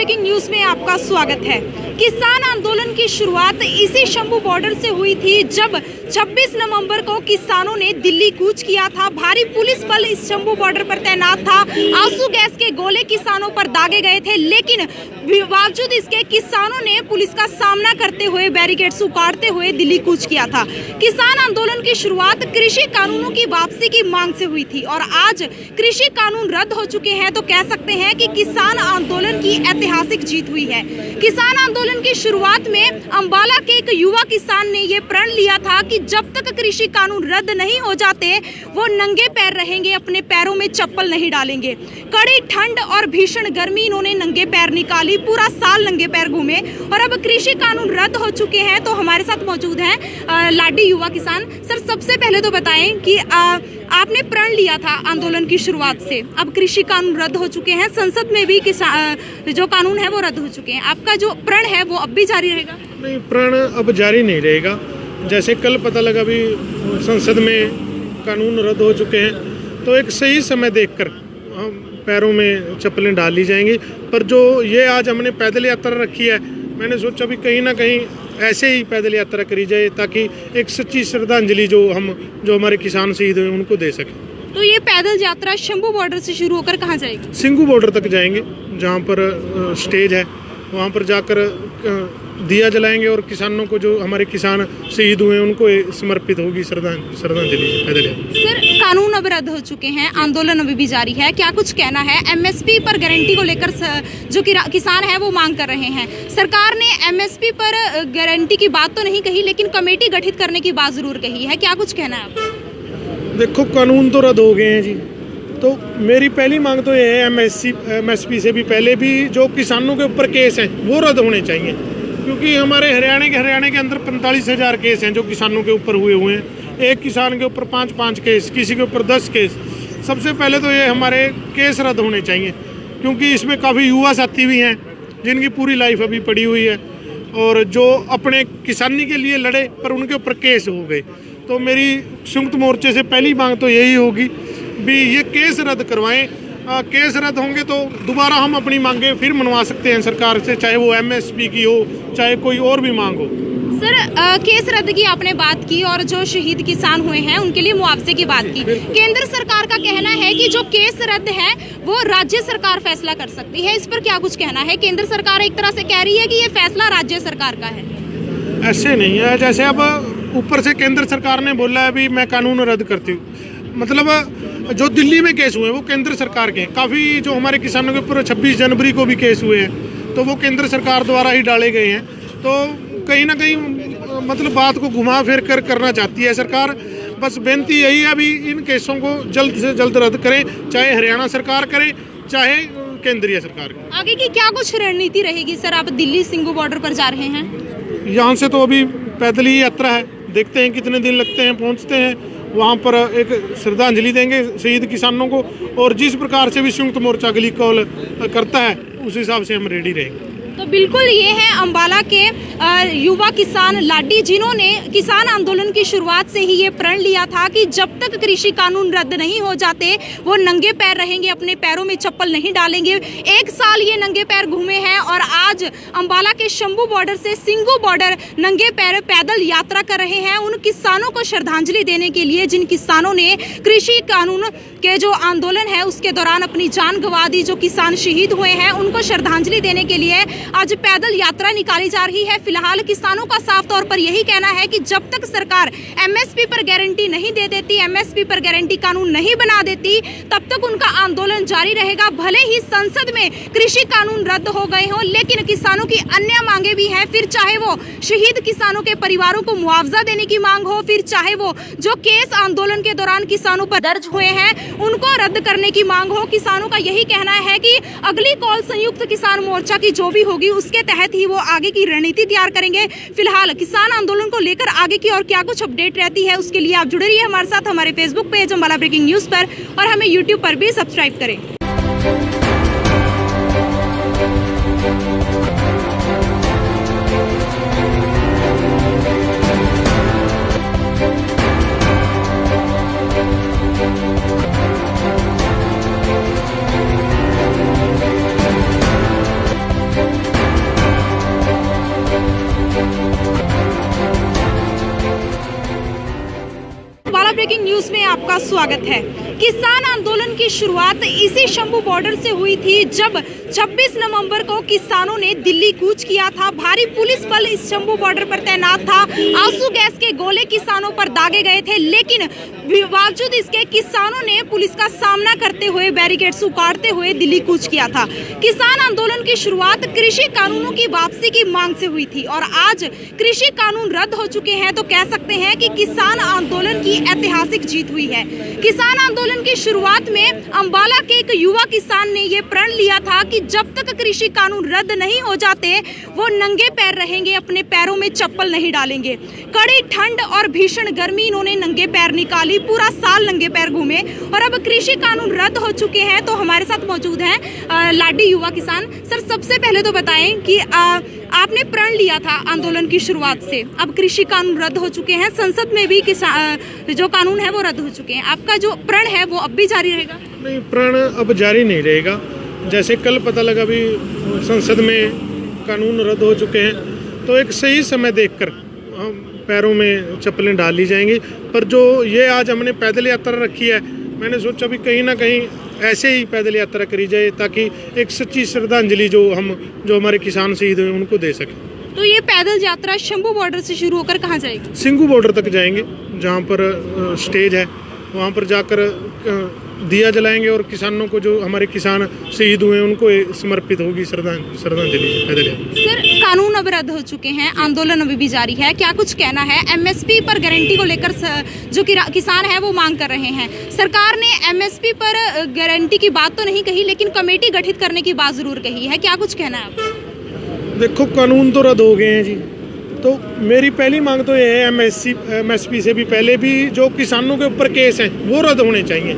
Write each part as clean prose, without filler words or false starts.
Breaking news में आपका स्वागत है। किसान आंदोलन की शुरुआत इसी शंभू बॉर्डर से हुई थी, जब 26 नवंबर को किसानों ने दिल्ली कूच किया था। भारी पुलिस बल इस शंभू बॉर्डर पर तैनात था। आंसू गैस के गोले किसानों पर दागे गए थे, लेकिन बावजूद इसके किसानों ने पुलिस का सामना करते हुए बैरिकेड्स उखाड़ते हुए दिल्ली कूच किया था। किसान आंदोलन की शुरुआत कृषि कानूनों की वापसी की मांग से हुई थी और आज कृषि कानून रद्द हो चुके हैं तो कह सकते हैं कि किसान आंदोलन की ऐतिहासिक जीत हुई है। किसान आंदोलन की शुरुआत में अंबाला के एक युवा किसान ने ये प्रण लिया था कि जब तक कृषि कानून रद्द नहीं हो जाते वो नंगे पैर रहेंगे, अपने पैरों में चप्पल नहीं डालेंगे। कड़ी ठंड और भीषण गर्मी इन्होंने नंगे पैर निकाली, पूरा साल नंगे पैर घूमे और अब कृषि कानून रद्द हो चुके हैं। तो हमारे साथ मौजूद हैं लाडी युवा किसान। सर, सबसे पहले तो बताएं कि आपने प्रण लिया था आंदोलन की शुरुआत से, अब कृषि कानून रद्द हो चुके हैं, संसद में भी जो कानून है वो रद्द हो चुके हैं, आपका जो प्रण है वो अब भी जारी रहेगा? नहीं, प्रण अब जारी नहीं रहेगा। जैसे कल पता लगा भी संसद में कानून रद्द हो चुके हैं, तो एक सही समय देखकर पैरों में चप्पलें डाल ली जाएंगी। पर जो ये आज हमने पैदल यात्रा रखी है, मैंने सोचा भी कहीं ना कहीं ऐसे ही पैदल यात्रा करी जाए ताकि एक सच्ची श्रद्धांजलि जो हमारे किसान शहीद हुए उनको दे सकें। तो ये पैदल यात्रा शंभू बॉर्डर से शुरू होकर कहाँ जाएगी? सिंघू बॉर्डर तक जाएंगे, जहाँ पर स्टेज है वहाँ पर जाकर दिया जलाएंगे और किसानों को, जो हमारे किसान शहीद हुए उनको समर्पित होगी श्रद्धांजलि पैदल यात्रा। सर, कानून अब रद्द हो चुके हैं, आंदोलन अभी भी जारी है, क्या कुछ कहना है? एमएसपी पर गारंटी को लेकर जो किसान है वो मांग कर रहे हैं। सरकार ने एमएसपी पर गारंटी की बात तो नहीं कही, लेकिन कमेटी गठित करने की बात जरूर कही है, क्या कुछ कहना है आपका? देखो, कानून तो रद्द हो गए हैं जी, तो मेरी पहली मांग तो ये है एमएसपी से भी पहले भी जो किसानों के ऊपर केस हैं वो रद्द होने चाहिए, क्योंकि हमारे हरियाणा के अंदर 45,000 केस हैं जो किसानों के ऊपर हुए हैं। एक किसान के ऊपर 5 केस, किसी के ऊपर 10 केस। सबसे पहले तो ये हमारे केस रद्द होने चाहिए, क्योंकि इसमें काफ़ी युवा साथी भी हैं जिनकी पूरी लाइफ अभी पड़ी हुई है और जो अपने किसानी के लिए लड़े पर उनके ऊपर केस हो गए। तो मेरी संयुक्त मोर्चे से पहली मांग तो यही होगी भी ये केस रद्द करवाएं। केस रद्द होंगे तो दोबारा हम अपनी मांगे फिर मनवा सकते हैं सरकार से, चाहे वो एमएसपी की हो चाहे कोई और भी मांग हो। सर, केस रद्द की आपने बात की और जो शहीद किसान हुए हैं उनके लिए मुआवजे की बात की। केंद्र सरकार का कहना है कि जो केस रद्द है वो राज्य सरकार फैसला कर सकती है, इस पर क्या कुछ कहना है? केंद्र सरकार एक तरह से कह रही है कि ये फैसला राज्य सरकार का है। ऐसे नहीं है, जैसे अब ऊपर से केंद्र सरकार ने बोला है भी मैं कानून रद्द करती हूँ, मतलब जो दिल्ली में केस हुए हैं वो केंद्र सरकार के हैं। काफ़ी जो हमारे किसानों के ऊपर 26 जनवरी को भी केस हुए हैं तो वो केंद्र सरकार द्वारा ही डाले गए हैं। तो कहीं ना कहीं मतलब बात को घुमा फिर कर करना चाहती है सरकार। बस बेनती यही है अभी इन केसों को जल्द से जल्द रद्द करें, चाहे हरियाणा सरकार करे चाहे केंद्रीय सरकार करे। आगे की क्या कुछ रणनीति रहेगी? सर, आप दिल्ली सिंघू बॉर्डर पर जा रहे हैं, यहाँ से तो अभी पैदल ही यात्रा है, देखते हैं कितने दिन लगते हैं, पहुँचते हैं वहाँ पर एक श्रद्धांजलि देंगे शहीद किसानों को। और जिस प्रकार से भी संयुक्त मोर्चा अगली कॉल करता है उस हिसाब से हम रेडी रहेंगे। तो बिल्कुल ये है अंबाला के युवा किसान लाडी, जिन्होंने किसान आंदोलन की शुरुआत से ही ये प्रण लिया था कि जब तक कृषि कानून रद्द नहीं हो जाते वो नंगे पैर रहेंगे, अपने पैरों में चप्पल नहीं डालेंगे। एक साल ये नंगे पैर घूमे हैं और आज अंबाला के शंभू बॉर्डर से सिंघू बॉर्डर नंगे पैर पैदल यात्रा कर रहे हैं, उन किसानों को श्रद्धांजलि देने के लिए जिन किसानों ने कृषि कानून के जो आंदोलन है उसके दौरान अपनी जान गंवा दी, जो किसान शहीद हुए हैं उनको श्रद्धांजलि देने के लिए आज पैदल यात्रा निकाली जा रही है। फिलहाल किसानों का साफ तौर पर यही कहना है कि जब तक सरकार एमएसपी पर गारंटी नहीं दे देती, एमएसपी पर गारंटी कानून नहीं बना देती, तब तक उनका आंदोलन जारी रहेगा। भले ही संसद में कृषि कानून रद्द हो गए हों, लेकिन किसानों की अन्य मांगे भी हैं। फिर चाहे वो शहीद किसानों के परिवारों को मुआवजा देने की मांग हो, फिर चाहे वो जो केस आंदोलन के दौरान किसानों पर दर्ज हुए हैं उनको रद्द करने की मांग हो। किसानों का यही कहना है कि अगली कॉल संयुक्त किसान मोर्चा की जो भी होगी उसके तहत ही वो आगे की रणनीति तैयार करेंगे। फिलहाल किसान आंदोलन को लेकर आगे की और क्या कुछ अपडेट रहती है उसके लिए आप जुड़े रहिए हमारे साथ हमारे Facebook page Ambala breaking news पर और हमें यूट्यूब पर भी सब्सक्राइब करें। ब्रेकिंग न्यूज में आपका स्वागत है। किसान आंदोलन की शुरुआत इसी शंभू बॉर्डर से हुई थी, जब 26 नवंबर को किसानों ने दिल्ली कूच किया था। भारी पुलिस बल इस शंभू बॉर्डर पर तैनात था। आंसू गैस के गोले किसानों पर दागे गए थे, लेकिन बावजूद इसके किसानों ने पुलिस का सामना करते हुए बैरिकेड्स उखाड़ते हुए दिल्ली कूच किया था। किसान आंदोलन की शुरुआत कृषि कानूनों की वापसी की मांग से हुई थी और आज कृषि कानून रद्द हो चुके हैं तो कह सकते हैं कि किसान आंदोलन की ऐतिहासिक जीत हुई है। किसान आंदोलन की शुरुआत में अंबाला के एक युवा किसान ने ये प्रण लिया था कि जब तक कृषि कानून रद्द नहीं हो जाते वो नंगे पैर रहेंगे, अपने पैरों में चप्पल नहीं डालेंगे। कड़ी ठंड और भीषण गर्मी इन्होंने नंगे पैर निकाली, पूरा साल नंगे पैर घूमे और अब कृषि कानून रद्द हो चुके हैं। तो हमारे साथ मौजूद हैं लाडी युवा किसान। सर, सबसे पहले तो बताएं कि आपने प्रण लिया था आंदोलन की शुरुआत से, अब कृषि कानून रद्द हो चुके हैं, संसद में भी जो कानून है वो रद्द हो चुके हैं, आपका जो प्रण है वो अब भी जारी रहेगा? नहीं, प्रण अब जारी नहीं रहेगा। जैसे कल पता लगा भी संसद में कानून रद्द हो चुके हैं, तो एक सही समय देखकर पैरों में चप्पलें डाल ली जाएंगी। पर जो ये आज हमने पैदल यात्रा रखी है, मैंने सोचा भी कहीं ना कहीं ऐसे ही पैदल यात्रा करी जाए ताकि एक सच्ची श्रद्धांजलि जो हमारे किसान शहीद हुए उनको दे सकें। तो ये पैदल यात्रा शंभू बॉर्डर से शुरू होकर कहाँ जाएगी? सिंघू बॉर्डर तक जाएंगे, जहाँ पर स्टेज है वहाँ पर जाकर दिया जलाएंगे और किसानों को, जो हमारे किसान शहीद हुए हैं उनको समर्पित होगी श्रद्धांजलि पैदल यात्रा। सर, कानून अब रद्द हो चुके हैं, आंदोलन अभी भी जारी है, क्या कुछ कहना है? एमएसपी पर गारंटी को लेकर जो किसान है वो मांग कर रहे हैं। सरकार ने एमएसपी पर गारंटी की बात तो नहीं कही, लेकिन कमेटी गठित करने की बात जरूर कही है, क्या कुछ कहना है आपका? देखो, कानून तो रद्द हो गए हैं जी, तो मेरी पहली मांग तो ये है एमएसपी से भी पहले भी जो किसानों के ऊपर केस हैं वो रद्द होने चाहिए,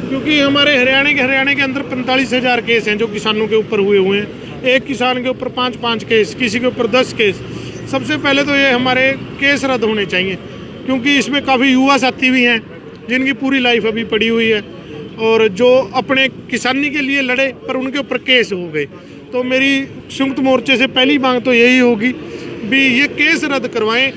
क्योंकि हमारे हरियाणा के अंदर 45,000 केस हैं जो किसानों के ऊपर हुए हैं। एक किसान के ऊपर 5-5 केस, किसी के ऊपर 10 केस। सबसे पहले तो ये हमारे केस रद्द होने चाहिए, क्योंकि इसमें काफ़ी युवा साथी भी हैं जिनकी पूरी लाइफ अभी पड़ी हुई है और जो अपने किसानी के लिए लड़े पर उनके ऊपर केस हो गए। तो मेरी संयुक्त मोर्चे से पहली मांग तो यही होगी भी ये केस रद्द करवाएं।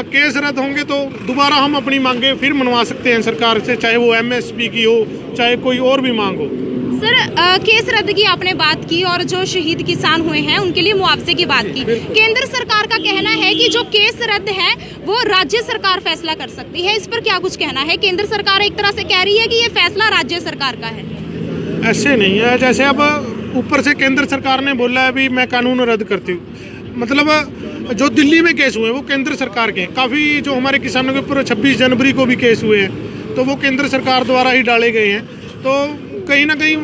केस रद्द होंगे तो दोबारा हम अपनी मांगे फिर मनवा सकते हैं सरकार से, चाहे वो एमएसपी की हो चाहे कोई और भी मांग हो। सर, केस रद्द की आपने बात की और जो शहीद किसान हुए हैं उनके लिए मुआवजे की बात की। केंद्र सरकार का कहना है कि जो केस रद्द है वो राज्य सरकार फैसला कर सकती है, इस पर क्या कुछ कहना है? केंद्र सरकार एक तरह से कह रही है कि ये फैसला राज्य सरकार का है। ऐसे नहीं है, जैसे अब ऊपर से केंद्र सरकार ने बोला है भी मैं कानून रद्द करती हूँ, मतलब जो दिल्ली में केस हुए हैं वो केंद्र सरकार के हैं। काफ़ी जो हमारे किसानों के ऊपर 26 जनवरी को भी केस हुए हैं तो वो केंद्र सरकार द्वारा ही डाले गए हैं। तो कहीं ना कहीं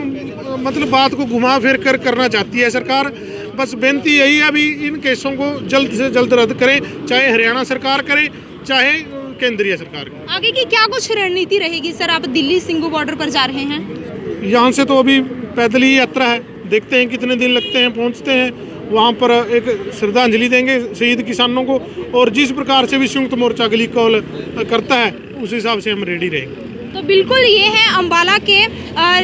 मतलब बात को घुमा फिर कर करना चाहती है सरकार। बस बेनती यही है अभी इन केसों को जल्द से जल्द रद्द करें, चाहे हरियाणा सरकार करे चाहे केंद्रीय सरकार करे। आगे की क्या कुछ रणनीति रहेगी? सर, आप दिल्ली सिंघू बॉर्डर पर जा रहे हैं, यहाँ से तो अभी पैदल ही यात्रा है, देखते हैं कितने दिन लगते हैं, पहुँचते हैं वहाँ पर एक श्रद्धांजलि देंगे शहीद किसानों को। और जिस प्रकार से भी संयुक्त मोर्चा अगली कॉल करता है उस हिसाब से हम रेडी रहेंगे। तो बिल्कुल ये है अंबाला के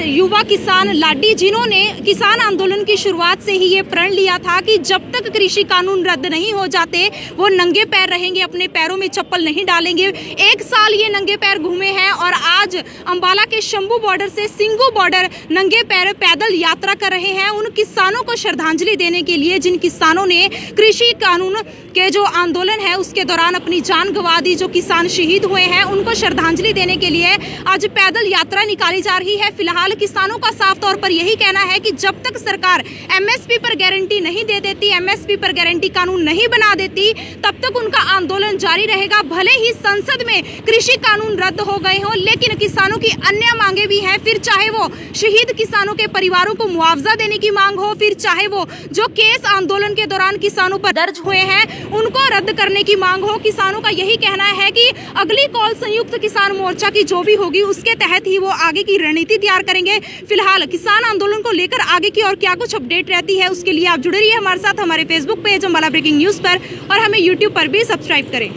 युवा किसान लाडी, जिन्होंने किसान आंदोलन की शुरुआत से ही ये प्रण लिया था कि जब तक कृषि कानून रद्द नहीं हो जाते वो नंगे पैर रहेंगे, अपने पैरों में चप्पल नहीं डालेंगे। एक साल ये नंगे पैर घूमे हैं और आज अंबाला के शंभू बॉर्डर से सिंघू बॉर्डर नंगे पैर पैदल यात्रा कर रहे हैं, उन किसानों को श्रद्धांजलि देने के लिए जिन किसानों ने कृषि कानून के जो आंदोलन है उसके दौरान अपनी जान गंवा दी, जो किसान शहीद हुए हैं उनको श्रद्धांजलि देने के लिए आज पैदल यात्रा निकाली जा रही है। फिलहाल किसानों का साफ तौर पर यही कहना है कि जब तक सरकार एमएसपी पर गारंटी नहीं दे देती, एमएसपी पर गारंटी कानून नहीं बना देती, तब तक उनका आंदोलन जारी रहेगा। भले ही संसद में कृषि कानून रद्द हो गए हों, लेकिन किसानों की अन्य मांगे भी हैं। फिर चाहे वो शहीद किसानों के परिवारों को मुआवजा देने की मांग हो, फिर चाहे वो जो केस आंदोलन के दौरान किसानों पर दर्ज हुए हैं उनको रद्द करने की मांग हो। किसानों का यही कहना है कि अगली कॉल संयुक्त किसान मोर्चा की जो भी होगी उसके तहत ही वो आगे की रणनीति तैयार करेंगे। फिलहाल किसान आंदोलन को लेकर आगे की और क्या कुछ अपडेट रहती है उसके लिए आप जुड़े रहिए हमारे साथ हमारे Facebook page Ambala breaking news पर और हमें यूट्यूब पर भी सब्सक्राइब करें।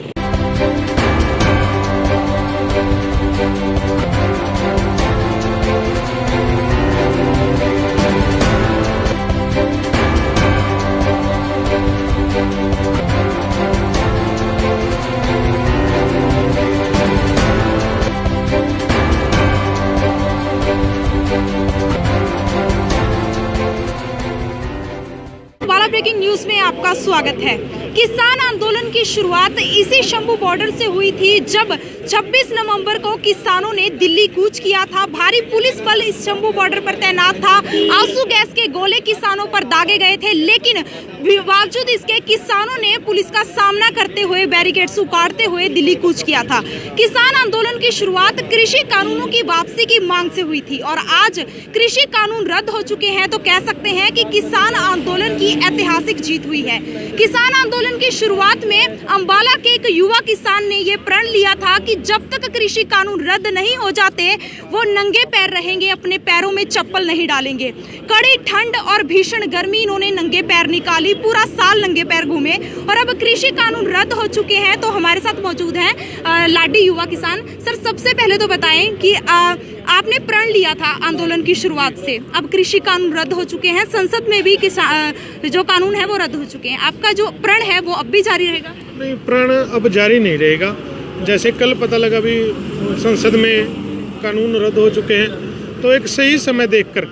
आपका स्वागत है। किसान आंदोलन की शुरुआत इसी शंभू बॉर्डर से हुई थी, जब 26 नवंबर को किसानों ने दिल्ली कूच किया था। भारी पुलिस बल इस शंभू बॉर्डर पर तैनात था। आंसू गैस के गोले किसानों पर दागे गए थे, लेकिन बावजूद इसके किसानों ने पुलिस का सामना करते हुए बैरिकेड्स उखाड़ते हुए दिल्ली कूच किया था। किसान आंदोलन की शुरुआत कृषि कानूनों की वापसी की मांग से हुई थी और आज कृषि कानून रद्द हो चुके हैं तो कह सकते हैं कि किसान आंदोलन की ऐतिहासिक जीत हुई है। किसान आंदोलन की शुरुआत में अंबाला के एक युवा किसान ने ये प्रण लिया था कि जब तक कृषि कानून रद्द नहीं हो जाते वो नंगे पैर रहेंगे, अपने पैरों में चप्पल नहीं डालेंगे। कड़ी ठंड और भीषण गर्मी इन्होंने नंगे पैर निकाली, पूरा साल नंगे पैर घूमे और अब कृषि कानून रद्द हो चुके हैं। तो हमारे साथ मौजूद हैं लाडी युवा किसान। सर, सबसे पहले तो बताएं कि आपने प्रण लिया था आंदोलन की शुरुआत से, अब कृषि कानून रद्द हो चुके हैं, संसद में भी जो कानून है वो रद्द हो चुके हैं, आपका जो प्रण है वो अब भी जारी रहेगा? नहीं, प्रण अब जारी नहीं रहेगा। जैसे कल पता लगा भी संसद में कानून रद्द हो चुके हैं, तो एक सही समय देखकर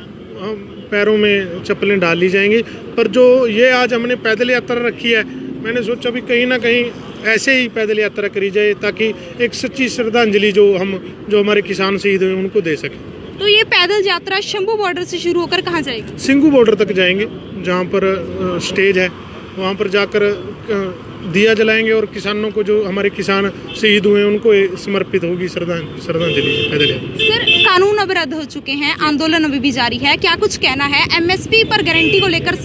पैरों में चप्पलें डाल ली जाएंगी। पर जो ये आज हमने पैदल यात्रा रखी है, मैंने सोचा भी कहीं ना कहीं ऐसे ही पैदल यात्रा करी जाए ताकि एक सच्ची श्रद्धांजलि जो हमारे किसान शहीद हुए उनको दे सकें। तो ये पैदल यात्रा शंभू बॉर्डर से शुरू होकर कहाँ जाएगी? सिंघू बॉर्डर तक जाएंगे, जहाँ पर स्टेज है वहाँ पर जाकर दिया जलाएंगे और किसानों को, जो हमारे किसान शहीद हुए हैं, उनको समर्पित होगी श्रद्धांजलि पैदल यात्रा। सर, कानून अब रद्द हो चुके हैं, आंदोलन अभी भी जारी है, क्या कुछ कहना है? एमएसपी पर गारंटी को लेकर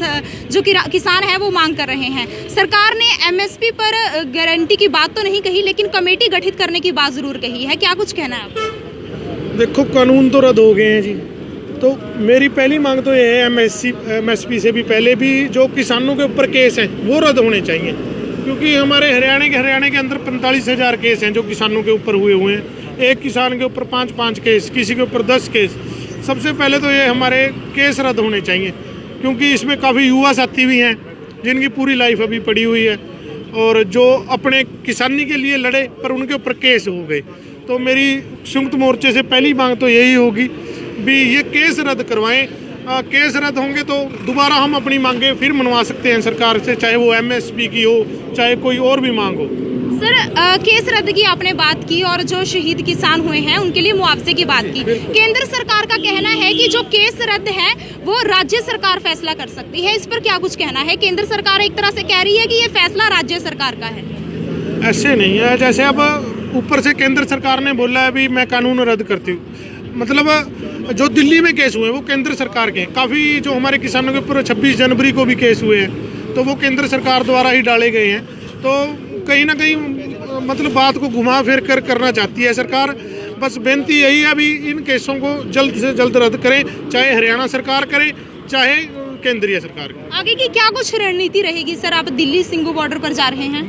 जो किसान है वो मांग कर रहे हैं। सरकार ने एमएसपी पर गारंटी की बात तो नहीं कही, लेकिन कमेटी गठित करने की बात जरूर कही है, क्या कुछ कहना है आपका? देखो, कानून तो रद्द हो गए हैं जी, तो मेरी पहली मांग तो ये है एमएसपी से भी पहले भी जो किसानों के ऊपर केस हैं वो रद्द होने चाहिए, क्योंकि हमारे हरियाणा के अंदर 45,000 केस हैं जो किसानों के ऊपर हुए हैं। एक किसान के ऊपर 5 केस, किसी के ऊपर 10 केस। सबसे पहले तो ये हमारे केस रद्द होने चाहिए, क्योंकि इसमें काफ़ी युवा साथी भी हैं जिनकी पूरी लाइफ अभी पड़ी हुई है और जो अपने किसानी के लिए लड़े पर उनके ऊपर केस हो गए। तो मेरी संयुक्त मोर्चे से पहली मांग तो यही होगी भी ये केस रद्द करवाएं। केस रद्द होंगे तो दोबारा हम अपनी मांगे फिर मनवा सकते हैं सरकार से, चाहे वो एमएसपी की हो चाहे कोई और भी मांग हो। सर, केस रद्द की आपने बात की और जो शहीद किसान हुए हैं उनके लिए मुआवजे की बात की। केंद्र सरकार का कहना है कि जो केस रद्द है वो राज्य सरकार फैसला कर सकती है, इस पर क्या कुछ कहना है? केंद्र सरकार एक तरह से कह रही है कि ये फैसला राज्य सरकार का है। ऐसे नहीं है, जैसे अब ऊपर से केंद्र सरकार ने बोला है भी मैं कानून रद्द करती हूँ, मतलब जो दिल्ली में केस हुए हैं वो केंद्र सरकार के हैं। काफ़ी जो हमारे किसानों के ऊपर 26 जनवरी को भी केस हुए हैं तो वो केंद्र सरकार द्वारा ही डाले गए हैं। तो कहीं ना कहीं मतलब बात को घुमा फिर कर करना चाहती है सरकार। बस बेनती यही है अभी इन केसों को जल्द से जल्द रद्द करें, चाहे हरियाणा सरकार करे चाहे केंद्रीय सरकार। आगे की क्या कुछ रणनीति रहेगी? सर, आप दिल्ली सिंघू बॉर्डर पर जा रहे हैं,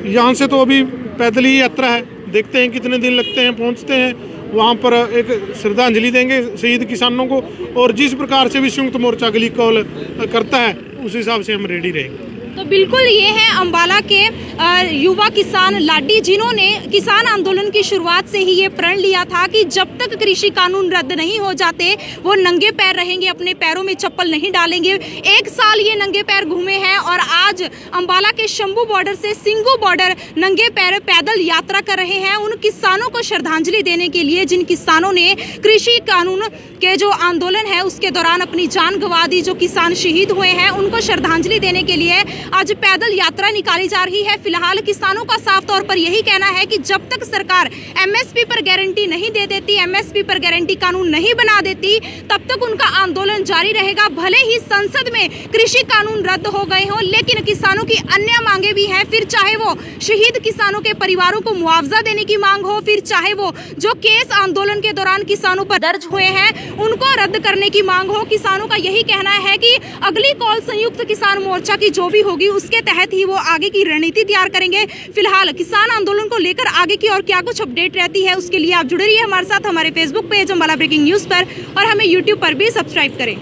यहाँ से तो अभी पैदल ही यात्रा है, देखते हैं कितने दिन लगते हैं, पहुँचते हैं वहाँ पर एक श्रद्धांजलि देंगे शहीद किसानों को, और जिस प्रकार से भी संयुक्त मोर्चा अगली कॉल करता है उस हिसाब से हम रेडी रहेंगे। तो बिल्कुल ये है अंबाला के युवा किसान लाडी, जिन्होंने किसान आंदोलन की शुरुआत से ही ये प्रण लिया था कि जब तक कृषि कानून रद्द नहीं हो जाते वो नंगे पैर रहेंगे, अपने पैरों में चप्पल नहीं डालेंगे। एक साल ये नंगे पैर घूमे हैं और आज अंबाला के शंभू बॉर्डर से सिंघू बॉर्डर नंगे पैर पैदल यात्रा कर रहे हैं, उन किसानों को श्रद्धांजलि देने के लिए जिन किसानों ने कृषि कानून के जो आंदोलन है उसके दौरान अपनी जान गंवा दी, जो किसान शहीद हुए हैं उनको श्रद्धांजलि देने के लिए आज पैदल यात्रा निकाली जा रही है। फिलहाल किसानों का साफ तौर पर यही कहना है कि जब तक सरकार एमएसपी पर गारंटी नहीं दे देती, एमएसपी पर गारंटी कानून नहीं बना देती, तब तक उनका आंदोलन जारी रहेगा। भले ही संसद में कृषि कानून रद्द हो गए हों, लेकिन किसानों की अन्य मांगे भी हैं। फिर चाहे वो शहीद किसानों के परिवारों को मुआवजा देने की मांग हो, फिर चाहे वो जो केस आंदोलन के दौरान किसानों पर दर्ज हुए हैं उनको रद्द करने की मांग हो। किसानों का यही कहना है कि अगली कॉल संयुक्त किसान मोर्चा की जो भी होगी उसके तहत ही वो आगे की रणनीति तैयार करेंगे। फिलहाल किसान आंदोलन को लेकर आगे की और क्या कुछ अपडेट रहती है उसके लिए आप जुड़े रहिए हमारे साथ हमारे Facebook page Ambala breaking news पर, और हमें यूट्यूब पर भी सब्सक्राइब करें।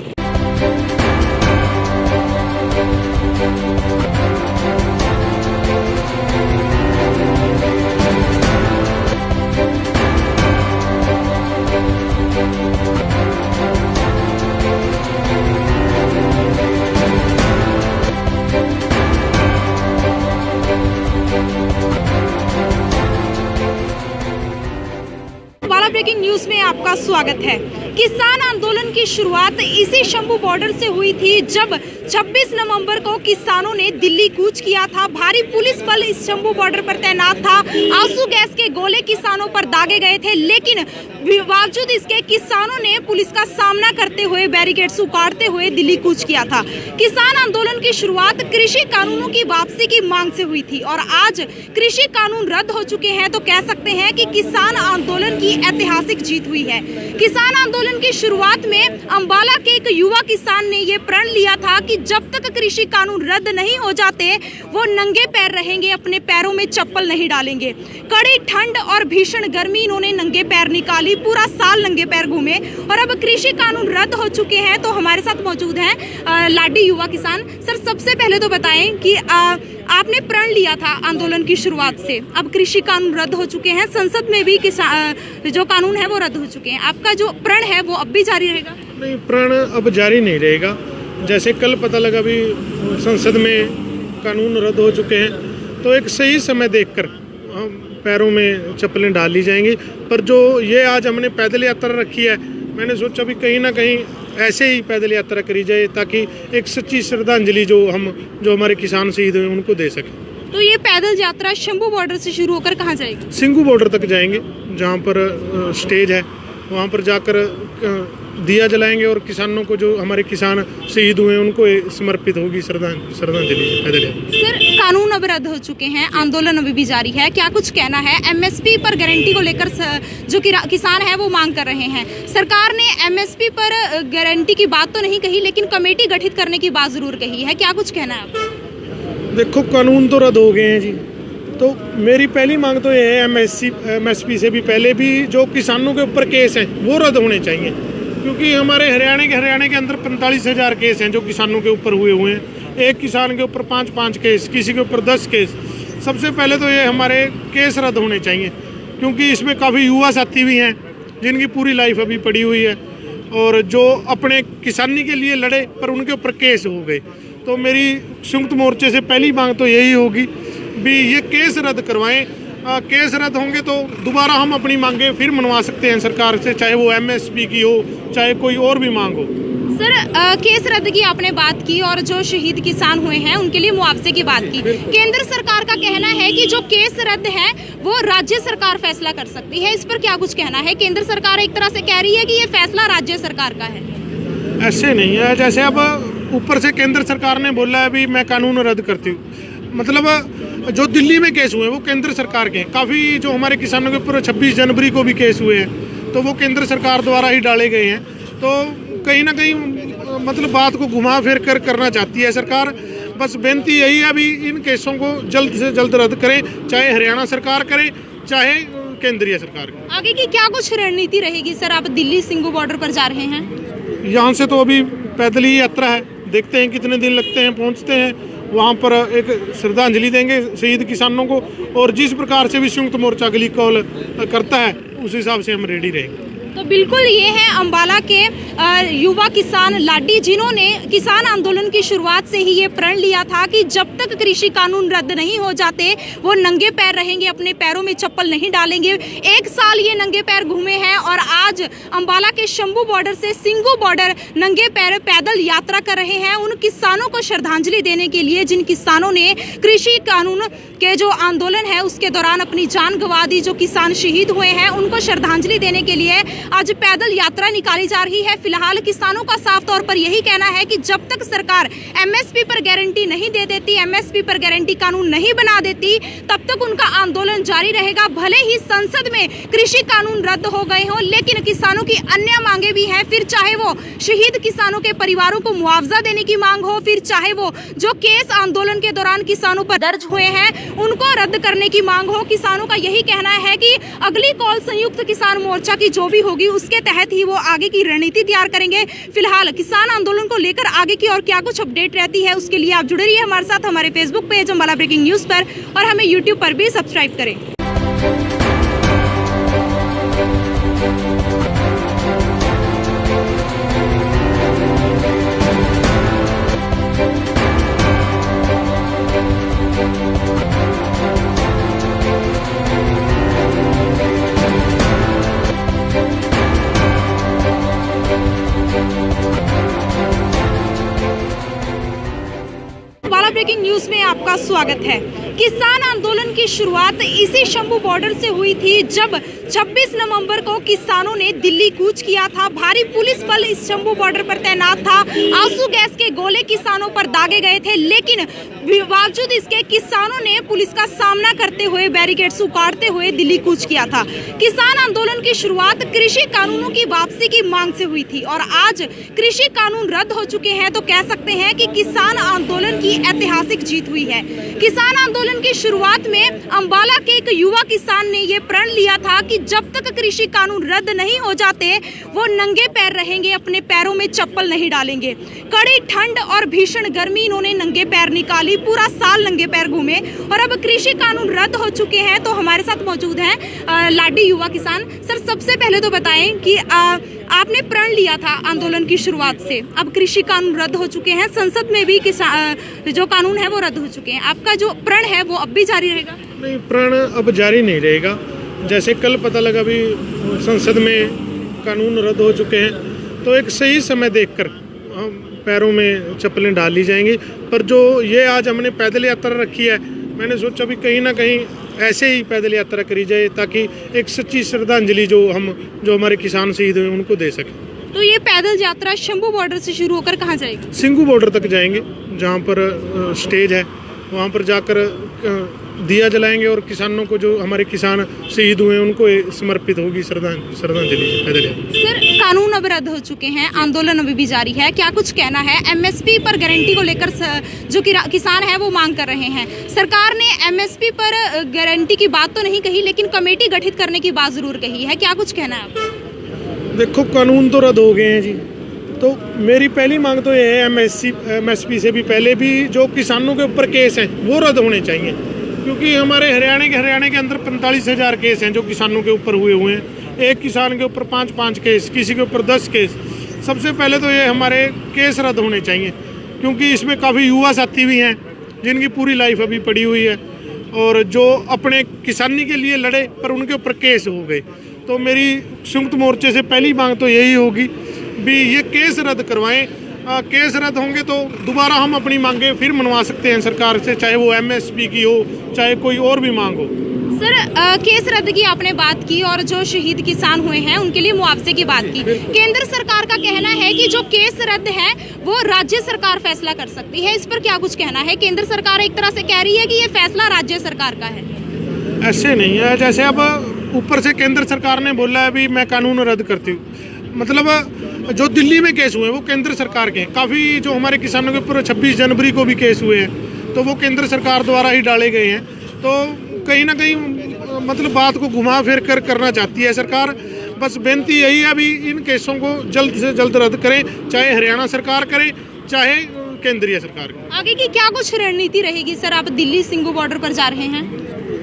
ब्रेकिंग न्यूज में आपका स्वागत है। किसान आंदोलन की शुरुआत इसी शंभू बॉर्डर से हुई थी, जब 26 नवंबर को किसानों ने दिल्ली कूच किया था। भारी पुलिस बल इस शंभू बॉर्डर पर तैनात था। आंसू गैस के गोले किसानों पर दागे गए थे, लेकिन बावजूद इसके किसानों ने पुलिस का सामना करते हुए बैरिकेड्स उखाड़ते हुए दिल्ली कूच किया था। किसान आंदोलन की शुरुआत कृषि कानूनों की वापसी की मांग से हुई थी और आज कृषि कानून रद्द हो चुके हैं, तो कह सकते हैं कि किसान आंदोलन की ऐतिहासिक जीत हुई है। किसान आंदोलन की शुरुआत में अंबाला के एक युवा किसान ने ये प्रण लिया था कि जब तक कृषि कानून रद्द नहीं हो जाते वो नंगे पैर रहेंगे, अपने पैरों में चप्पल नहीं डालेंगे। कड़ी ठंड और भीषण गर्मी इन्होंने नंगे पैर निकाली, पूरा साल नंगे पैर घूमे और अब कृषि कानून रद्द हो चुके हैं। तो हमारे साथ मौजूद हैं लाडी युवा किसान। सर, सबसे पहले तो बताएं कि आपने प्रण लिया था आंदोलन की शुरुआत से, अब कृषि कानून रद्द हो चुके हैं, संसद में भी जो कानून है वो रद्द हो चुके हैं, आपका जो प्रण है वो अब भी जारी रहेगा? नहीं, प्रण अब जारी नहीं रहेगा। जैसे कल पता लगा भी संसद में कानून रद्द हो चुके हैं, तो एक सही समय देखकर पैरों में चप्पलें डाल ली जाएंगी। पर जो ये आज हमने पैदल यात्रा रखी है, मैंने सोचा भी कहीं ना कहीं ऐसे ही पैदल यात्रा करी जाए, ताकि एक सच्ची श्रद्धांजलि जो हमारे किसान शहीद हुए उनको दे सकें। तो ये पैदल यात्रा शंभू बॉर्डर से शुरू होकर कहाँ जाएगी? सिंघू बॉर्डर तक जाएंगे, जहाँ पर स्टेज है वहाँ पर जाकर दिया जलाएंगे और किसानों को, जो हमारे किसान शहीद हुए हैं, उनको समर्पित होगी श्रद्धांजलि पैदल यात्रा। सर, कानून अब रद्द हो चुके हैं, आंदोलन अभी भी जारी है, क्या कुछ कहना है? एमएसपी पर गारंटी को लेकर जो किसान है वो मांग कर रहे हैं। सरकार ने एमएसपी पर गारंटी की बात तो नहीं कही, लेकिन कमेटी गठित करने की बात जरूर कही है, क्या कुछ कहना है आपका? देखो, कानून तो रद्द हो गए हैं जी, तो मेरी पहली मांग तो ये है एमएसपी से भी पहले भी जो किसानों के ऊपर केस हैं वो रद्द होने चाहिए, क्योंकि हमारे हरियाणा के अंदर 45,000 केस हैं जो किसानों के ऊपर हुए हैं। एक किसान के ऊपर 5 केस, किसी के ऊपर 10 केस। सबसे पहले तो ये हमारे केस रद्द होने चाहिए, क्योंकि इसमें काफ़ी युवा साथी भी हैं जिनकी पूरी लाइफ अभी पड़ी हुई है और जो अपने किसानी के लिए लड़े पर उनके ऊपर केस हो गए। तो मेरी संयुक्त मोर्चे से पहली मांग तो यही होगी भी ये केस रद्द करवाएं। केस रद्द होंगे तो दोबारा हम अपनी मांगे फिर मनवा सकते हैं सरकार से, चाहे वो एमएसपी की हो, चाहे कोई और भी मांग हो। सर, केस रद्द की आपने बात की और जो शहीद किसान हुए हैं उनके लिए मुआवजे की बात की। केंद्र सरकार का कहना है कि जो केस रद्द है वो राज्य सरकार फैसला कर सकती है, इस पर क्या कुछ कहना है? केंद्र सरकार एक तरह से कह रही है कि ये फैसला राज्य सरकार का है। ऐसे नहीं है, जैसे अब ऊपर से केंद्र सरकार ने बोला है भी मैं कानून रद्द करती हूँ, मतलब जो दिल्ली में केस हुए हैं वो केंद्र सरकार के हैं। काफ़ी जो हमारे किसानों के ऊपर 26 जनवरी को भी केस हुए हैं, तो वो केंद्र सरकार द्वारा ही डाले गए हैं। तो कहीं ना कहीं मतलब बात को घुमा फिर कर करना चाहती है सरकार। बस बेनती यही है अभी इन केसों को जल्द से जल्द रद्द करें, चाहे हरियाणा सरकार करे चाहे केंद्रीय सरकार करे। आगे की क्या कुछ रणनीति रहेगी? सर, आप दिल्ली सिंघू बॉर्डर पर जा रहे हैं, यहाँ से तो अभी पैदल ही यात्रा है, देखते हैं कितने दिन लगते हैं, पहुँचते हैं वहाँ पर एक श्रद्धांजलि देंगे शहीद किसानों को, और जिस प्रकार से भी संयुक्त मोर्चा अगली कॉल करता है उस हिसाब से हम रेडी रहेंगे। तो बिल्कुल ये है अंबाला के युवा किसान लाडी, जिन्होंने किसान आंदोलन की शुरुआत से ही ये प्रण लिया था कि जब तक कृषि कानून रद्द नहीं हो जाते वो नंगे पैर रहेंगे, अपने पैरों में चप्पल नहीं डालेंगे। एक साल ये नंगे पैर घूमे हैं और आज अंबाला के शंभू बॉर्डर से सिंघू बॉर्डर नंगे पैर पैदल यात्रा कर रहे हैं, उन किसानों को श्रद्धांजलि देने के लिए जिन किसानों ने कृषि कानून के जो आंदोलन है उसके दौरान अपनी जान गंवा दी, जो किसान शहीद हुए हैं उनको श्रद्धांजलि देने के लिए आज पैदल यात्रा निकाली जा रही है। फिलहाल किसानों का साफ तौर पर यही कहना है कि जब तक सरकार एमएसपी पर गारंटी नहीं दे देती, एमएसपी पर गारंटी कानून नहीं बना देती, तब तक उनका आंदोलन जारी रहेगा। भले ही संसद में कृषि कानून रद्द हो गए हों, लेकिन किसानों की अन्य मांगे भी हैं, फिर चाहे वो शहीद किसानों के परिवारों को मुआवजा देने की मांग हो, फिर चाहे वो जो केस आंदोलन के दौरान किसानों पर दर्ज हुए हैं उनको रद्द करने की मांग हो। किसानों का यही कहना है कि अगली कॉल संयुक्त किसान मोर्चा की जो भी होगी उसके तहत ही वो आगे की रणनीति तैयार करेंगे। फिलहाल किसान आंदोलन को लेकर आगे की और क्या कुछ अपडेट रहती है उसके लिए आप जुड़े रहिए हमारे साथ, हमारे Facebook page Ambala breaking news पर, और हमें यूट्यूब पर भी सब्सक्राइब करें। आपका स्वागत है। किसान आंदोलन की शुरुआत इसी शंभू बॉर्डर से हुई थी, जब 26 नवंबर को किसानों ने दिल्ली कूच किया था। भारी पुलिस बल इस शंभू बॉर्डर पर तैनात था। आंसू गैस के गोले किसानों पर दागे गए थे, लेकिन बावजूद इसके किसानों ने पुलिस का सामना करते हुए बैरिकेड्स उखाड़ते हुए दिल्ली कूच किया था। किसान आंदोलन की शुरुआत कृषि कानूनों की वापसी की मांग से हुई थी और आज कृषि कानून रद्द हो चुके हैं तो कह सकते हैं कि किसान आंदोलन की ऐतिहासिक जीत हुई है। किसान आंदोलन की शुरुआत में अंबाला के एक युवा किसान ने यह प्रण लिया था कि जब तक कृषि कानून रद्द नहीं हो जाते वो नंगे पैर रहेंगे, अपने पैरों में चप्पल नहीं डालेंगे। कड़ी ठंड और भीषण गर्मी इन्होंने नंगे पैर निकाली, पूरा साल नंगे पैर घूमे और अब कृषि कानून रद्द हो चुके हैं। तो हमारे साथ मौजूद हैं लाडी युवा किसान। सर, सबसे पहले तो बताएं कि आपने प्रण लिया था आंदोलन की शुरुआत से, अब कृषि कानून रद्द हो चुके हैं, संसद में भी जो कानून है वो रद्द हो चुके हैं, आपका जो प्रण है वो अब भी जारी रहेगा? नहीं, प्रण अब जारी नहीं रहेगा। जैसे कल पता लगा भी संसद में कानून रद्द हो चुके हैं, तो एक सही समय देखकर पैरों में चप्पलें डाल ली जाएंगी। पर जो ये आज हमने पैदल यात्रा रखी है, मैंने सोचा भी कहीं ना कहीं ऐसे ही पैदल यात्रा करी जाए ताकि एक सच्ची श्रद्धांजलि जो हमारे किसान शहीद हुए उनको दे सकें। तो ये पैदल यात्रा शंभू बॉर्डर से शुरू होकर कहाँ जाएगी? सिंघू बॉर्डर तक जाएंगे, जहाँ पर स्टेज है वहाँ पर जाकर दिया जलाएंगे और किसानों को, जो हमारे किसान शहीद हुए हैं, उनको समर्पित होगी श्रद्धांजलि पैदल यात्रा। सर, कानून अब रद्द हो चुके हैं, आंदोलन अभी भी जारी है, क्या कुछ कहना है? एमएसपी पर गारंटी को लेकर जो किसान है वो मांग कर रहे हैं। सरकार ने एमएसपी पर गारंटी की बात तो नहीं कही, लेकिन कमेटी गठित करने की बात जरूर कही है, क्या कुछ कहना है आपका? देखो, कानून तो रद्द हो गए हैं जी, तो मेरी पहली मांग तो ये है एमएसपी से भी पहले भी जो किसानों के ऊपर केस हैं वो रद्द होने चाहिए, क्योंकि हमारे हरियाणा के अंदर 45,000 केस हैं जो किसानों के ऊपर हुए हैं। एक किसान के ऊपर 5-5 केस, किसी के ऊपर 10 केस। सबसे पहले तो ये हमारे केस रद्द होने चाहिए, क्योंकि इसमें काफ़ी युवा साथी भी हैं जिनकी पूरी लाइफ अभी पड़ी हुई है और जो अपने किसानी के लिए लड़े पर उनके ऊपर केस हो गए। तो मेरी संयुक्त मोर्चे से पहली मांग तो यही होगी भी ये केस रद्द करवाएं। केस रद्द होंगे तो दोबारा हम अपनी मांगे फिर मनवा सकते हैं सरकार से, चाहे वो एमएसपी की हो, चाहे कोई और भी मांग हो। सर, केस रद्द की आपने बात की और जो शहीद किसान हुए हैं उनके लिए मुआवजे की बात की। केंद्र सरकार का कहना है कि जो केस रद्द है वो राज्य सरकार फैसला कर सकती है, इस पर क्या कुछ कहना है? केंद्र सरकार एक तरह से कह रही है कि ये फैसला राज्य सरकार का है। ऐसे नहीं है, जैसे अब ऊपर से केंद्र सरकार ने बोला है भी मैं कानून रद्द करती हूँ, मतलब जो दिल्ली में केस हुए हैं वो केंद्र सरकार के हैं। काफ़ी जो हमारे किसानों के ऊपर 26 जनवरी को भी केस हुए हैं तो वो केंद्र सरकार द्वारा ही डाले गए हैं। तो कहीं ना कहीं मतलब बात को घुमा फिर कर करना चाहती है सरकार। बस बेनती यही है अभी इन केसों को जल्द से जल्द रद्द करें, चाहे हरियाणा सरकार करे चाहे केंद्रीय सरकार करे। आगे की क्या कुछ रणनीति रहेगी? सर, आप दिल्ली सिंघू बॉर्डर पर जा रहे हैं,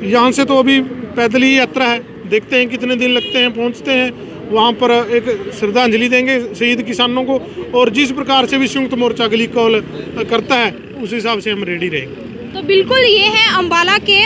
यहाँ से तो अभी पैदल ही यात्रा है, देखते हैं कितने दिन लगते हैं, पहुँचते हैं वहाँ पर एक श्रद्धांजलि देंगे शहीद किसानों को। और जिस प्रकार से भी संयुक्त मोर्चा अगली कॉल करता है उस हिसाब से हम रेडी रहेंगे। तो बिल्कुल ये है अंबाला के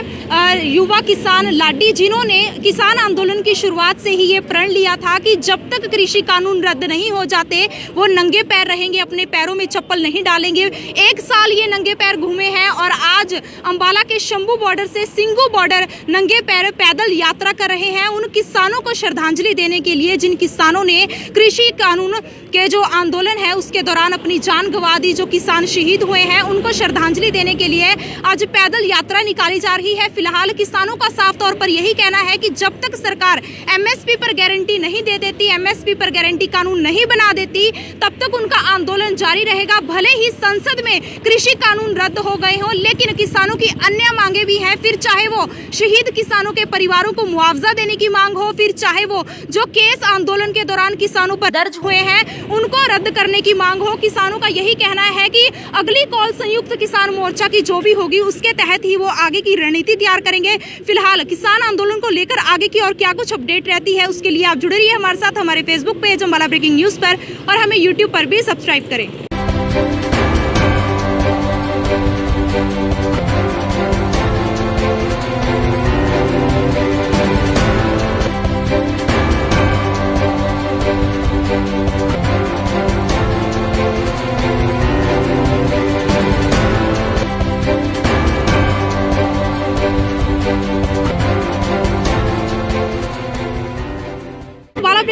युवा किसान लाडी, जिन्होंने किसान आंदोलन की शुरुआत से ही ये प्रण लिया था कि जब तक कृषि कानून रद्द नहीं हो जाते वो नंगे पैर रहेंगे, अपने पैरों में चप्पल नहीं डालेंगे। एक साल ये नंगे पैर घूमे हैं और आज अंबाला के शंभू बॉर्डर से सिंघू बॉर्डर नंगे पैर पैदल यात्रा कर रहे हैं, उन किसानों को श्रद्धांजलि देने के लिए जिन किसानों ने कृषि कानून के जो आंदोलन है उसके दौरान अपनी जान गंवा दी, जो किसान शहीद हुए हैं उनको श्रद्धांजलि देने के लिए आज पैदल यात्रा निकाली जा रही है। फिलहाल किसानों का साफ तौर पर यही कहना है कि जब तक सरकार एमएसपी पर गारंटी नहीं दे देती, एमएसपी पर गारंटी कानून नहीं बना देती, तब तक उनका आंदोलन जारी रहेगा। भले ही संसद में कृषि कानून रद्द हो गए हों, लेकिन किसानों की अन्य मांगे भी हैं। फिर चाहे वो शहीद किसानों के परिवारों को मुआवजा देने की मांग हो, फिर चाहे वो जो केस आंदोलन के दौरान किसानों पर दर्ज हुए हैं उनको रद्द करने की मांग हो। किसानों का यही कहना है कि अगली कॉल संयुक्त किसान मोर्चा की जो भी होगी उसके तहत ही वो आगे की रणनीति तैयार करेंगे। फिलहाल किसान आंदोलन को लेकर आगे की और क्या कुछ अपडेट रहती है उसके लिए आप जुड़े रहिए हमारे साथ, हमारे Facebook page Ambala breaking news पर, और हमें यूट्यूब पर भी सब्सक्राइब करें।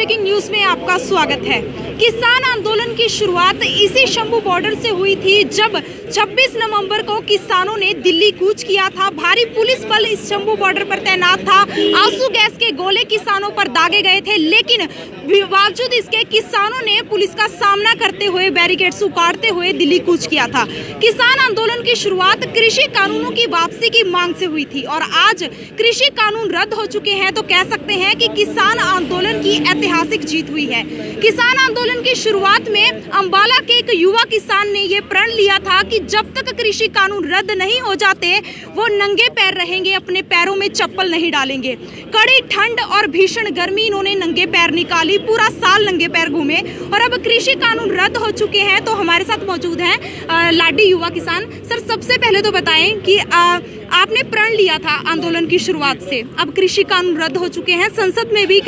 ब्रेकिंग न्यूज में आपका स्वागत है। किसान आंदोलन की शुरुआत इसी शंभू बॉर्डर से हुई थी, जब 26 नवंबर को किसानों ने दिल्ली कूच किया था। भारी पुलिस बल इस शंभू बॉर्डर पर तैनात था। आंसू गैस के गोले किसानों पर दागे गए थे, लेकिन बावजूद इसके किसानों ने पुलिस का सामना करते हुए बैरिकेड्स उखाड़ते हुए दिल्ली कूच किया था। किसान आंदोलन की शुरुआत कृषि कानूनों की वापसी की मांग से हुई थी और आज कृषि कानून रद्द हो चुके हैं तो कह सकते हैं कि किसान आंदोलन की ऐतिहासिक जीत हुई है। किसान आंदोलन की शुरुआत में अंबाला के एक युवा किसान ने ये प्रण लिया था कि जब तक कृषि कानून रद्द नहीं हो जाते वो नंगे पैर रहेंगे, अपने पैरों में चप्पल नहीं डालेंगे। कड़ी ठंड और भीषण गर्मी इन्होंने नंगे पैर निकाली, पूरा साल नंगे पैर घूमे और अब कृषि कानून रद्द हो चुके हैं। तो हमारे साथ मौजूद हैं लाडी युवा किसान। सर, सबसे पहले तो बताएं कि आपने प्रण लिया था आंदोलन की शुरुआत से, अब कृषि कानून रद्द हो चुके हैं, संसद में भी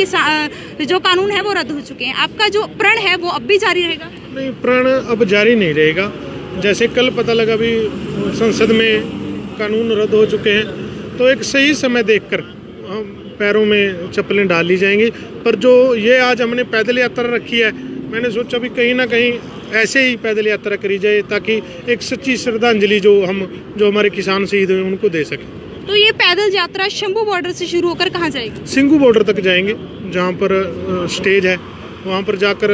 जो कानून है वो रद्द हो चुके हैं, आपका जो प्रण है वो अब भी जारी रहेगा? नहीं, प्रण अब जारी नहीं रहेगा। जैसे कल पता लगा भी संसद में कानून रद्द हो चुके हैं, तो एक सही समय देखकर पैरों में चप्पलें डाल ली जाएंगी। पर जो ये आज हमने पैदल यात्रा रखी है, मैंने सोचा भी कहीं ना कहीं ऐसे ही पैदल यात्रा करी जाए ताकि एक सच्ची श्रद्धांजलि जो हमारे किसान शहीद हुए उनको दे सकें। तो ये पैदल यात्रा शंभू बॉर्डर से शुरू होकर कहाँ जाएगी? सिंघू बॉर्डर तक जाएंगे, जहाँ पर स्टेज है वहाँ पर जाकर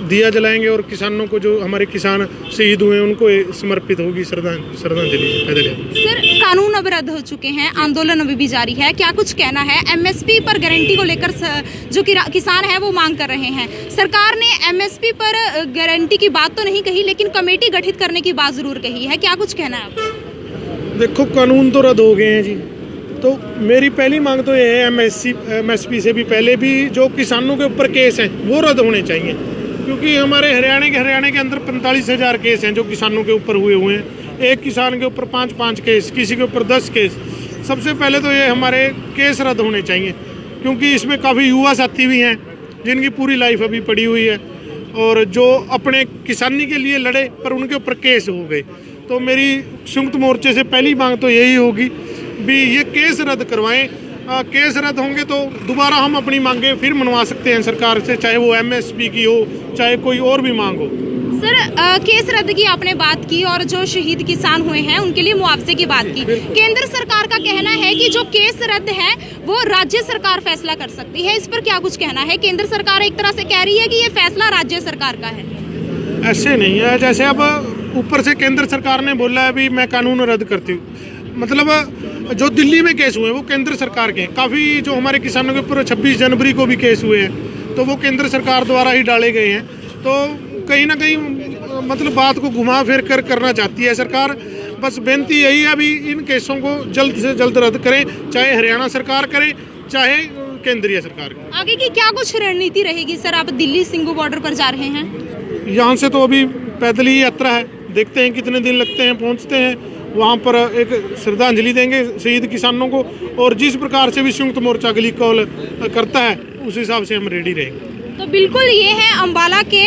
दिया जलाएंगे और किसानों को, जो हमारे किसान शहीद हुए उनको समर्पित होगी श्रद्धांजलि पैदल यात्रा। सर, कानून अब रद्द हो चुके हैं, आंदोलन अभी भी जारी है, क्या कुछ कहना है? एमएसपी पर गारंटी को लेकर जो किसान है वो मांग कर रहे हैं। सरकार ने एमएसपी पर गारंटी की बात तो नहीं कही, लेकिन कमेटी गठित करने की बात जरूर कही है, क्या कुछ कहना है आपका? देखो, कानून तो रद्द हो गए हैं जी, तो मेरी पहली मांग तो ये है एमएसपी से भी पहले भी जो किसानों के ऊपर केस हैं वो रद्द होने चाहिए, क्योंकि हमारे हरियाणा के अंदर 45,000 केस हैं जो किसानों के ऊपर हुए हैं। एक किसान के ऊपर 5 केस, किसी के ऊपर 10 केस। सबसे पहले तो ये हमारे केस रद्द होने चाहिए, क्योंकि इसमें काफ़ी युवा साथी भी हैं जिनकी पूरी लाइफ अभी पड़ी हुई है और जो अपने किसानी के लिए लड़े पर उनके ऊपर केस हो गए। तो मेरी संयुक्त मोर्चे से पहली मांग तो यही होगी भी ये केस रद्द करवाएं। केस रद्द होंगे तो दोबारा हम अपनी मांगे फिर मनवा सकते हैं सरकार से, चाहे वो एमएसपी की हो चाहे कोई और भी मांग हो। सर, केस रद्द की आपने बात की और जो शहीद किसान हुए हैं उनके लिए मुआवजे की बात की। केंद्र सरकार का कहना है कि जो केस रद्द है वो राज्य सरकार फैसला कर सकती है, इस पर क्या कुछ कहना है? केंद्र सरकार एक तरह से कह रही है कि ये फैसला राज्य सरकार का है। ऐसे नहीं है, जैसे अब ऊपर से केंद्र सरकार ने बोला है भी मैं कानून रद्द करती हूँ, मतलब जो दिल्ली में केस हुए वो केंद्र सरकार के हैं। काफ़ी जो हमारे किसानों के ऊपर 26 जनवरी को भी केस हुए हैं तो वो केंद्र सरकार द्वारा ही डाले गए हैं। तो कहीं ना कहीं मतलब बात को घुमा फिर कर करना चाहती है सरकार। बस बेनती यही है अभी इन केसों को जल्द से जल्द रद्द करें, चाहे हरियाणा सरकार करे चाहे केंद्रीय सरकार करे। आगे की क्या कुछ रणनीति रहेगी? सर, आप दिल्ली सिंघू बॉर्डर पर जा रहे हैं, यहाँ से तो अभी पैदल ही यात्रा है, देखते हैं कितने दिन लगते हैं, पहुँचते हैं वहाँ पर एक श्रद्धांजलि देंगे शहीद किसानों को। और जिस प्रकार से भी संयुक्त मोर्चा अगली कॉल करता है उस हिसाब से हम रेडी रहेंगे। तो बिल्कुल ये है अंबाला के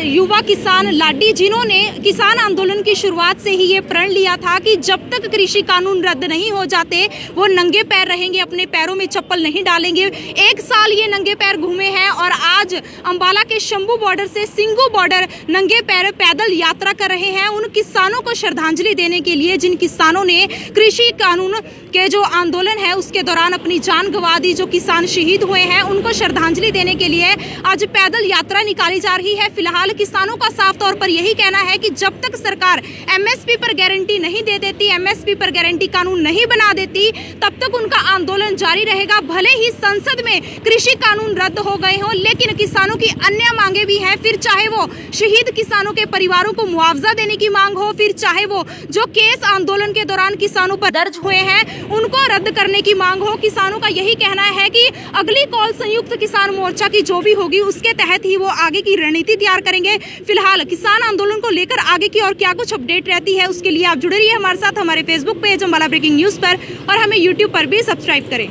युवा किसान लाडी, जिन्होंने किसान आंदोलन की शुरुआत से ही ये प्रण लिया था कि जब तक कृषि कानून रद्द नहीं हो जाते वो नंगे पैर रहेंगे, अपने पैरों में चप्पल नहीं डालेंगे। एक साल ये नंगे पैर घूमे हैं और आज अंबाला के शंभू बॉर्डर से सिंघू बॉर्डर नंगे पैर पैदल यात्रा कर रहे हैं, उन किसानों को श्रद्धांजलि देने के लिए जिन किसानों ने कृषि कानून के जो आंदोलन है उसके दौरान अपनी जान गंवा दी, जो किसान शहीद हुए हैं उनको श्रद्धांजलि देने के लिए आज पैदल यात्रा निकाली जा रही है। फिलहाल किसानों का साफ तौर पर यही कहना है कि जब तक सरकार एमएसपी पर गारंटी नहीं दे देती, एमएसपी पर गारंटी कानून नहीं बना देती, तब तक उनका आंदोलन जारी रहेगा। भले ही संसद में कृषि कानून रद्द हो गए हों, लेकिन किसानों की अन्य मांगे भी हैं, फिर चाहे वो शहीद किसानों के परिवारों को मुआवजा देने की मांग हो, फिर चाहे वो जो केस आंदोलन के दौरान किसानों पर दर्ज हुए हैं उनको रद्द करने की मांग हो। किसानों का यही कहना है कि अगली कॉल संयुक्त किसान मोर्चा की जो भी होगी उसके तहत ही वो आगे की रणनीति तैयार करेंगे। फिलहाल किसान आंदोलन को लेकर आगे की और क्या कुछ अपडेट रहती है उसके लिए आप जुड़े रहिए हमारे साथ, हमारे Facebook page Ambala breaking news पर, और हमें यूट्यूब पर भी सब्सक्राइब करें।